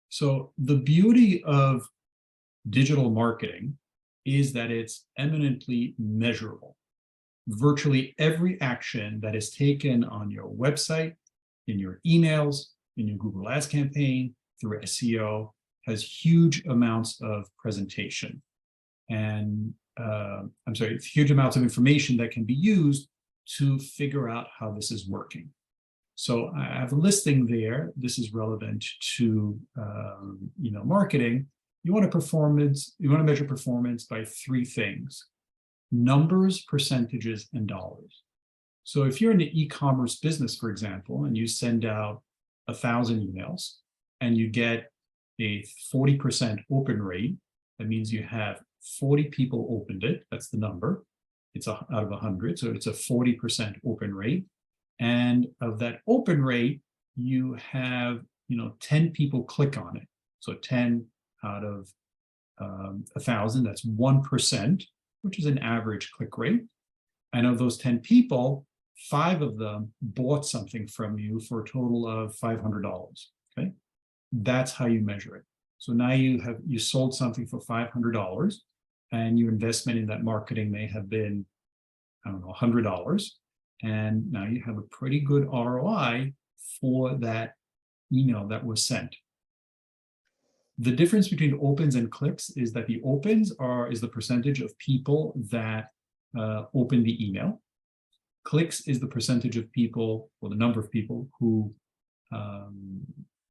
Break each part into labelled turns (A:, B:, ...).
A: So the beauty of digital marketing is that it's eminently measurable. Virtually every action that is taken on your website, in your emails, in your Google Ads campaign, through SEO, has huge amounts of presentation. And huge amounts of information that can be used to figure out how this is working. So I have a listing there. This is relevant to email marketing. You want to measure performance by three things: numbers, percentages, and dollars. So if you're in the e-commerce business, for example, and you send out 1,000 emails and you get a 40% open rate, that means you have 40 people opened it. That's the number. It's out of 100, so it's a 40% open rate. And of that open rate, you have 10 people click on it. So 10 out of 1,000, that's 1%, which is an average click rate. And of those 10 people, 5 of them bought something from you for a total of $500. Okay, that's how you measure it. So now you sold something for $500, and your investment in that marketing may have been, I don't know, $100. And now you have a pretty good ROI for that email that was sent. The difference between opens and clicks is that the opens is the percentage of people that open the email. Clicks is the percentage of people, or the number of people who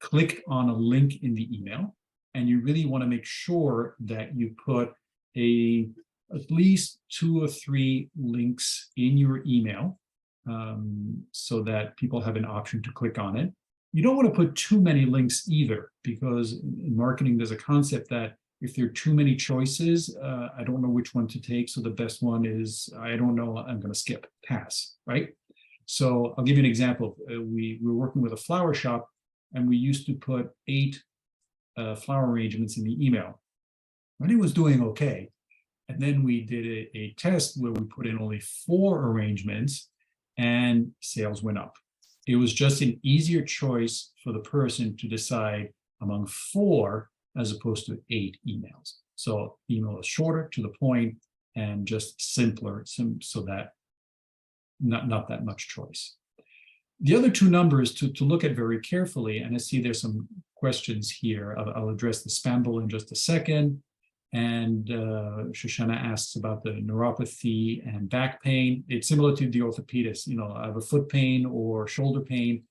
A: clicked on a link in the email. And you really want to make sure that you put at least 2 or 3 links in your email so that people have an option to click on it. You don't want to put too many links either, because in marketing, there's a concept that if there are too many choices, I don't know which one to take. So the best one is, I don't know, I'm going to skip, pass, right? So I'll give you an example. We were working with a flower shop, and we used to put 8 flower arrangements in the email. And it was doing okay. And then we did a test where we put in only 4 arrangements, and sales went up. It was just an easier choice for the person to decide among 4 as opposed to 8 emails. So email is shorter, to the point, and just simpler, so that not that much choice. The other 2 numbers to look at very carefully, and I see there's some questions here. I'll address the spam bullet in just a second. And Shoshana asks about the neuropathy and back pain. It's similar to the orthopedist. I have a foot pain or shoulder pain.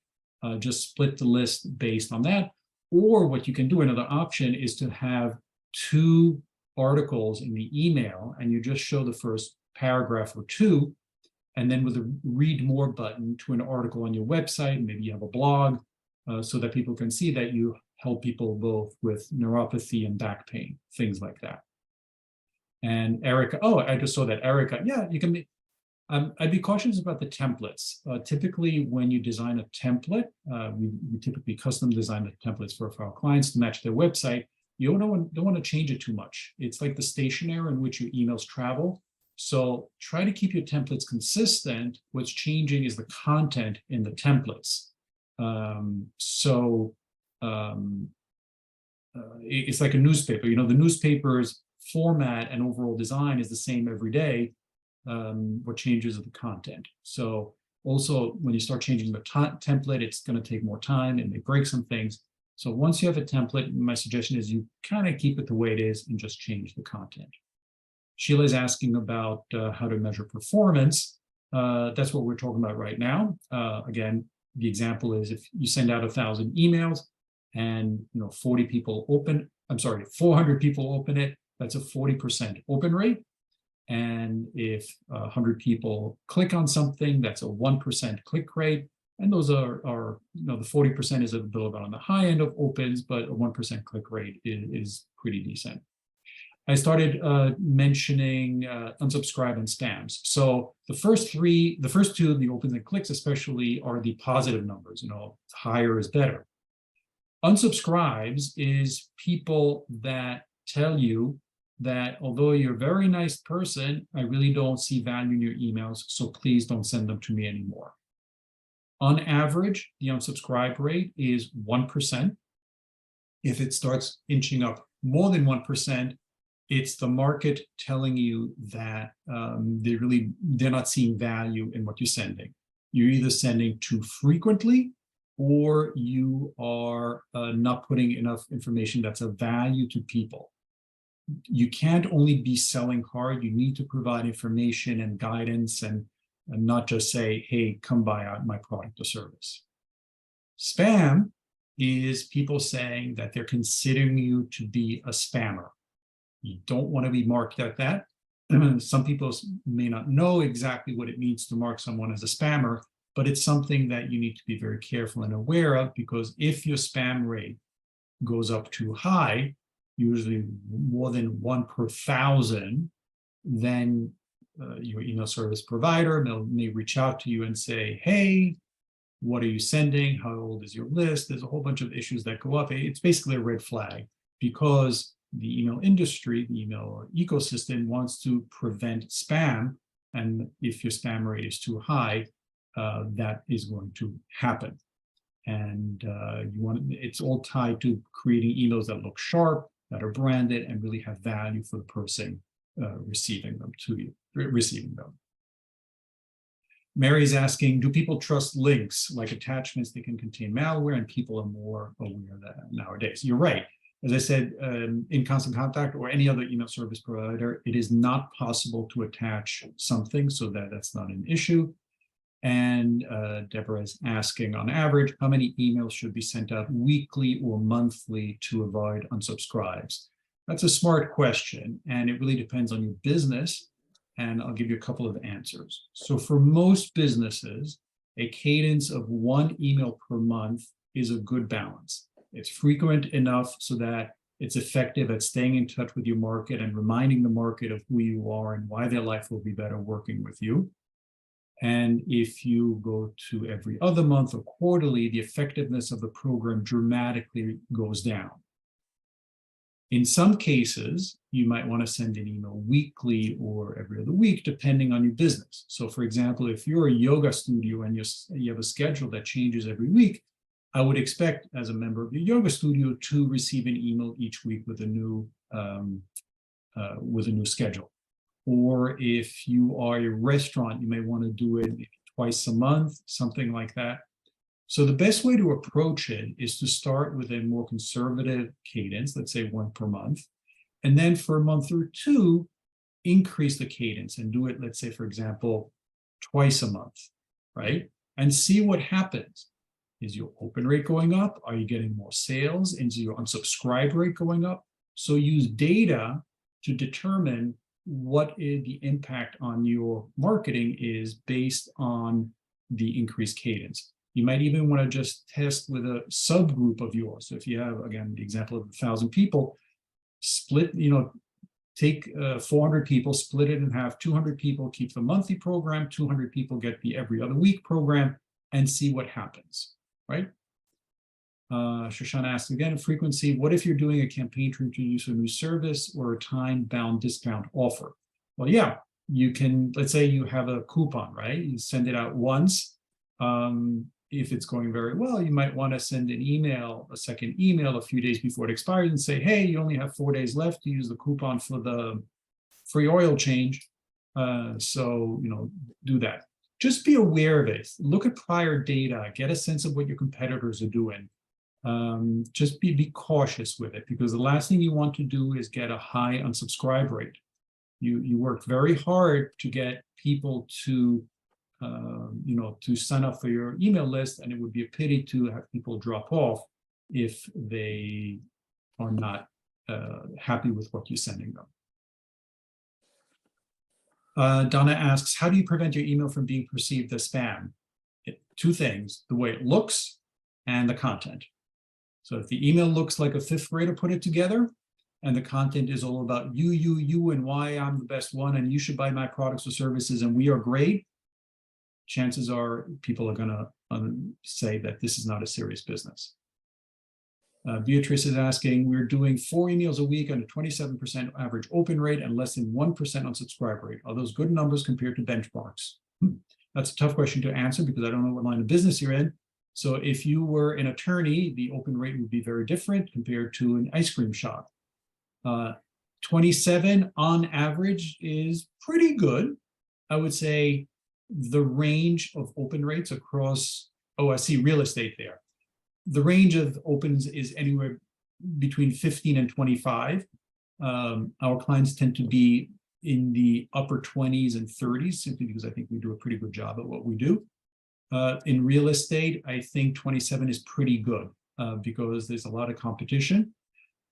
A: Just split the list based on that. Or what you can do, another option, is to have 2 articles in the email, and you just show the first paragraph or 2, and then with a read more button to an article on your website. Maybe you have a blog, so that people can see that you help people both with neuropathy and back pain, things like that. And Erica, I just saw that. Erica, yeah, you can. I'd be cautious about the templates. Typically, when you design a template, we typically custom design the templates for our clients to match their website. You don't want to change it too much. It's like the stationery in which your emails travel. So try to keep your templates consistent. What's changing is the content in the templates. It's like a newspaper. The newspaper's format and overall design is the same every day. What changes is the content. So also, when you start changing the template, it's going to take more time and may break some things. So once you have a template, my suggestion is you kind of keep it the way it is and just change the content. Sheila is asking about how to measure performance. That's what we're talking about right now. Again, the example is if you send out 1,000 emails and 400 people open it, that's a 40% open rate. And if 100 people click on something, that's a 1% click rate. And those are the 40% is a little bit on the high end of opens, but a 1% click rate is pretty decent. I started mentioning unsubscribe and spams. So the first 2, the opens and clicks especially, are the positive numbers. Higher is better. Unsubscribes is people that tell you that although you're a very nice person, I really don't see value in your emails, so please don't send them to me anymore. On average, the unsubscribe rate is 1%. If it starts inching up more than 1%, it's the market telling you that they're not seeing value in what you're sending. You're either sending too frequently, or you are not putting enough information that's of value to people. You can't only be selling hard. You need to provide information and guidance, and not just say, hey, come buy out my product or service. Spam is people saying that they're considering you to be a spammer. You don't want to be marked at that. Some people may not know exactly what it means to mark someone as a spammer, but it's something that you need to be very careful and aware of, because if your spam rate goes up too high, usually more than 1 per 1,000, then your email service provider may reach out to you and say, hey, what are you sending? How old is your list? There's a whole bunch of issues that go up. It's basically a red flag, because the email industry, the email ecosystem, wants to prevent spam. And if your spam rate is too high, that is going to happen. And it's all tied to creating emails that look sharp, that are branded, and really have value for the person receiving them. Mary's asking, do people trust links like attachments that can contain malware? And people are more aware of that nowadays. You're right. As I said, in Constant Contact or any other email service provider, it is not possible to attach something, so that's not an issue. And Deborah is asking, on average, how many emails should be sent out weekly or monthly to avoid unsubscribes? That's a smart question, and it really depends on your business. And I'll give you a couple of answers. So for most businesses, a cadence of 1 email per month is a good balance. It's frequent enough so that it's effective at staying in touch with your market and reminding the market of who you are and why their life will be better working with you. And if you go to every other month or quarterly, the effectiveness of the program dramatically goes down. In some cases, you might want to send an email weekly or every other week, depending on your business. So for example, if you're a yoga studio and you have a schedule that changes every week, I would expect as a member of your yoga studio to receive an email each week with a new schedule. Or if you are a restaurant, you may want to do it twice a month, something like that. So the best way to approach it is to start with a more conservative cadence, let's say 1 per month, and then for a month or 2, increase the cadence and do it, let's say, for example, twice a month, right? And see what happens. Is your open rate going up? Are you getting more sales? Is your unsubscribe rate going up? So use data to determine what the impact on your marketing is based on the increased cadence. You might even want to just test with a subgroup of yours. So if you have, again, the example of 1,000 people, split, take 400 people, split it in half, 200 people keep the monthly program, 200 people get the every other week program, and see what happens, right? Shoshana asks again, frequency, what if you're doing a campaign to introduce a new service or a time-bound discount offer? Well, yeah, you can, let's say you have a coupon, right? You send it out once. If it's going very well, you might want to send an email, a second email a few days before it expires and say, hey, you only have 4 days left to use the coupon for the free oil change. So, do that. Just be aware of it. Look at prior data, get a sense of what your competitors are doing. Just be cautious with it, because the last thing you want to do is get a high unsubscribe rate. You worked very hard to get people to to sign up for your email list, and it would be a pity to have people drop off if they are not happy with what you're sending them. Donna asks, how do you prevent your email from being perceived as spam? 2 things, the way it looks and the content. So if the email looks like a 5th grader put it together, and the content is all about you, and why I'm the best one, and you should buy my products or services, and we are great, chances are people are going to say that this is not a serious business. Beatrice is asking, we're doing 4 emails a week on a 27% average open rate and less than 1% unsubscribe rate. Are those good numbers compared to benchmarks? That's a tough question to answer because I don't know what line of business you're in. So if you were an attorney, the open rate would be very different compared to an ice cream shop. 27 on average is pretty good. I would say the range of open rates across, oh, I see real estate there. The range of opens is anywhere between 15 and 25. Our clients tend to be in the upper 20s and 30s, simply because I think we do a pretty good job at what we do. In real estate, I think 27 is pretty good because there's a lot of competition.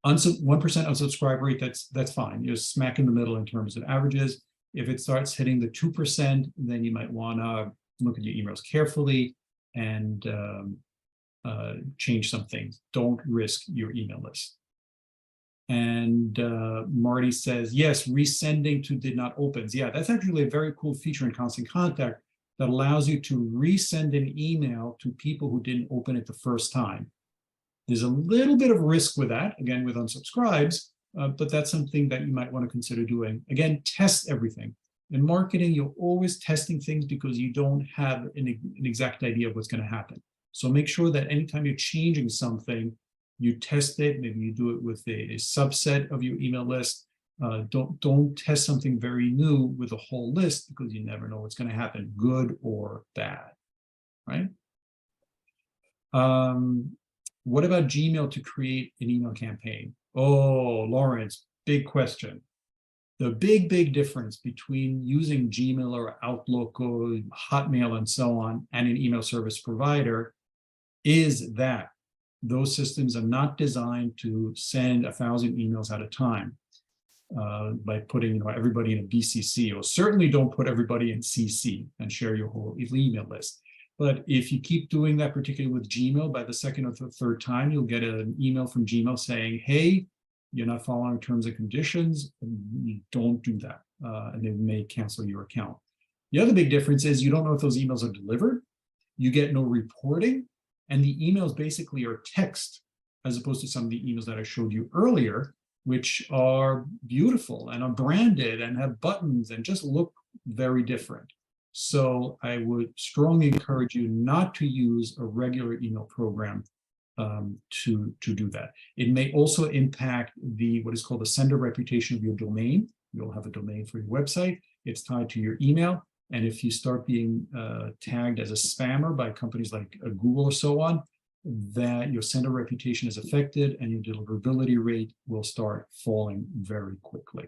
A: 1% unsubscribe rate, that's fine. You're smack in the middle in terms of averages. If it starts hitting the 2%, then you might want to look at your emails carefully and change some things. Don't risk your email list. And Marty says, yes, resending to did not opens. Yeah, that's actually a very cool feature in Constant Contact that allows you to resend an email to people who didn't open it the first time. There's a little bit of risk with that, again, with unsubscribes, but that's something that you might want to consider doing. Again, test everything. In marketing, you're always testing things because you don't have an exact idea of what's going to happen. So make sure that anytime you're changing something, you test it. Maybe you do it with a subset of your email list. Don't test something very new with a whole list because you never know what's going to happen, good or bad, right? What about Gmail to create an email campaign? Oh, Lawrence, big question. The big difference between using Gmail or Outlook or Hotmail and so on and an email service provider is that those systems are not designed to send 1,000 emails at a time by putting everybody in a BCC, or certainly don't put everybody in CC and share your whole email list. But if you keep doing that, particularly with Gmail, by the second or third time, you'll get an email from Gmail saying, hey, you're not following terms and conditions, and you don't do that, and they may cancel your account. The other big difference is you don't know if those emails are delivered, you get no reporting, and the emails basically are text, as opposed to some of the emails that I showed you earlier, which are beautiful and are branded and have buttons and just look very different. So I would strongly encourage you not to use a regular email program to do that. It may also impact what is called the sender reputation of your domain. You'll have a domain for your website. It's tied to your email. And if you start being tagged as a spammer by companies like Google or so on, that your sender reputation is affected and your deliverability rate will start falling very quickly.